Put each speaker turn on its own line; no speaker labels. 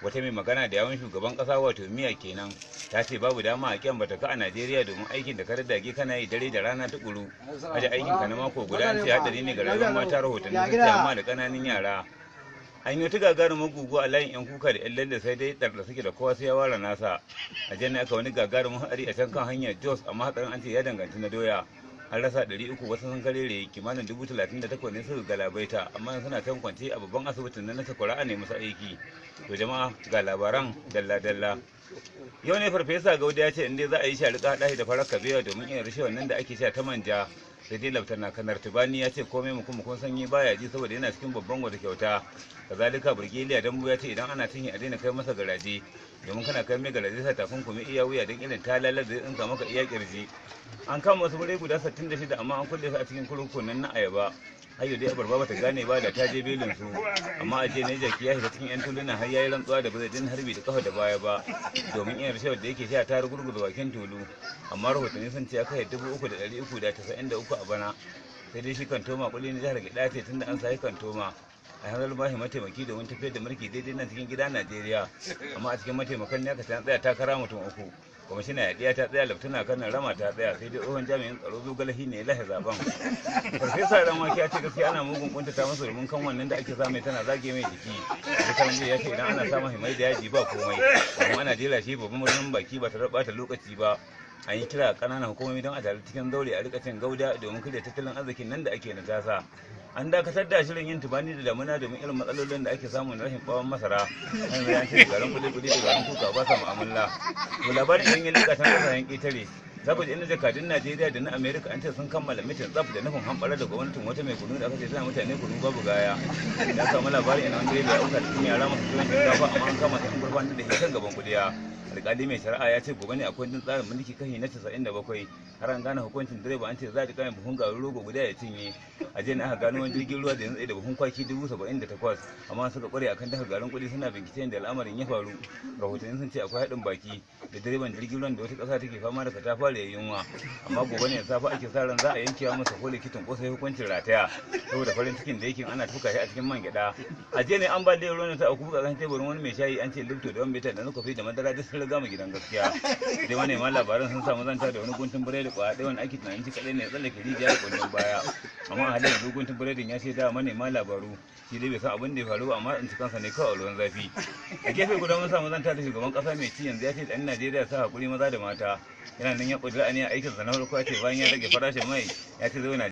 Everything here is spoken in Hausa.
Wata mai magana da yawun shugaban kasa wato miya kenan ta ce babu dama a kyan bata ka a Najeriya domin aikin da ka dage kana yi dare da rana tukuru. Aje aikin ka na mako guda an ce hadari ne ga rayuwar mata, rahotanni sun ce amma da kananan yara. An yi wata gagarumin guguwa a layin yan kuka da yan lalle sai dai da suke da kowa sai ya ware nasa. A jan aka wani gagarumin hadari a can kan hanyar Jos, amma hatsarin an ce ya danganci na doya. An rasa 300, wasu sun karere, kimanin 38,000 ne suka galabaita, amma suna can kwance a babban asibitin na Sakwara a nemi aiki. To jama'a ga labaran dalla-dalla. Yau ne farfesa Gauda ya ce in dai za a yi shari'a haɗa da farar kabewa domin yin rishewar nan da ake sha ta manja. Sai dai Laftana Kanar Tibani ya ce komai mukun sanyi baya ji saboda yana cikin babban wata kyauta. Kazalika Burgeliya Dambu ya ce idan ana cinye a daina kai masa garaje, domin kana kai mai garaje sa takunkumi iya wuya don irin talalar da in ka maka iya kirji. An kama wasu murai guda 66 amma an kulle su a cikin kurkukun nan na Ayaba. Hayo dai abarba bata gane ba da ta je belin su, amma a je ne jaki ya shiga cikin yan tulunan har yayi rantsuwa da ba zai din harbi da kafa da baya ba, domin yin rashawar da yake sha ta rugurguza bakin tulu. Amma rahotanni sun ce aka yi 3,393 a bana. Sai dai shi Kantoma kuli na jihar Gida ce tunda an sayi Kantoma a hanzar bashi mataimaki domin tafiyar da mulki daidai nan cikin gida Najeriya. Amma a cikin mataimakan ne aka tsaya takara mutum 3. Kwamishina Yaɗiya ta tsaya, Laftana Kanar Rama ta tsaya, sai dai tsohon jami'in tsaro Zogalahi ne ya lahe zaben. Farfesa Ranwake ya ce gaskiya ana mugun kuntata masa domin kan wannan da ake samu tana zage mai jiki. Shekaran jiya ya ce idan ana samun himai da yaji ba komai, kuma ana jera shi babban murnin baki ba ta rabata lokaci ba. An yi kira ƙananan hukumomi don a tare cikin zaure a rika cin gauda domin kada tattalin arzikin nan da ake na tasa. An dakatar da shirin yin tubani da damuna domin irin matsalolin da ake samu na rashin bawon masara. An zai an ce da garin kuli da garin kuka ba sa mu'amala. To labarin idan ya lika ta kasashen ƙetare, saboda inda jakadun Najeriya da na Amerika an ce sun kammala mitin tsaf da nufin hamɓarar da gwamnatin wata mai kunu da aka ce tana mutane kunu babu gaya. Ya samu labarin ina wanda ya auka cikin yara masu tuwon shinkafa, amma an kama ta an gurfanar da hitan gaban kuliya. Alƙali mai shari'a ya ce gobe ne akwai kundin tsarin mulki kashi na 97 har an gane hukuncin direba an ce za ta kame buhun garin rogo guda ya cinye. A jiya ne aka gano wani jirgin ruwa da yanzu da buhun kwaki 78,000, amma suka kware akan daga garin kuɗi suna bincike da al'amarin ya faru. Rahotanni sun ce akwai haɗin baki da direban jirgin ruwan da wata ƙasa take fama da katafare ya yunwa, amma gobe ne safe ake sa ran za a yankewa masa ko likitin ko sai hukuncin rataya saboda farin cikin da yake ana tuka shi a cikin man gyaɗa. A jiya ne an ba da ruwan ta a kuka kan teburin wani mai shayi, an ce lifto da wani beta da nuka fi da madara duk sun riga mu gidan gaskiya. Dai manema labaran sun samu zanta da wani guntun biredi kwa ɗaya wani ake tunanin shi kaɗai ne ya tsallake rijiya da kundin baya, amma a halin yanzu guntun biredin ya ce da manema labaru shi dai bai san abin da ya faru ba, amma in kansa ne kawai a ruwan zafi. A gefe guda mun samu zanta da shugaban ƙasa mai ci yanzu ya ce ɗan Najeriya sa haƙuri maza da mata. Yana nan ya ƙudura a aikinsa na farko ya ce bayan ya rage farashin mai ya ce zai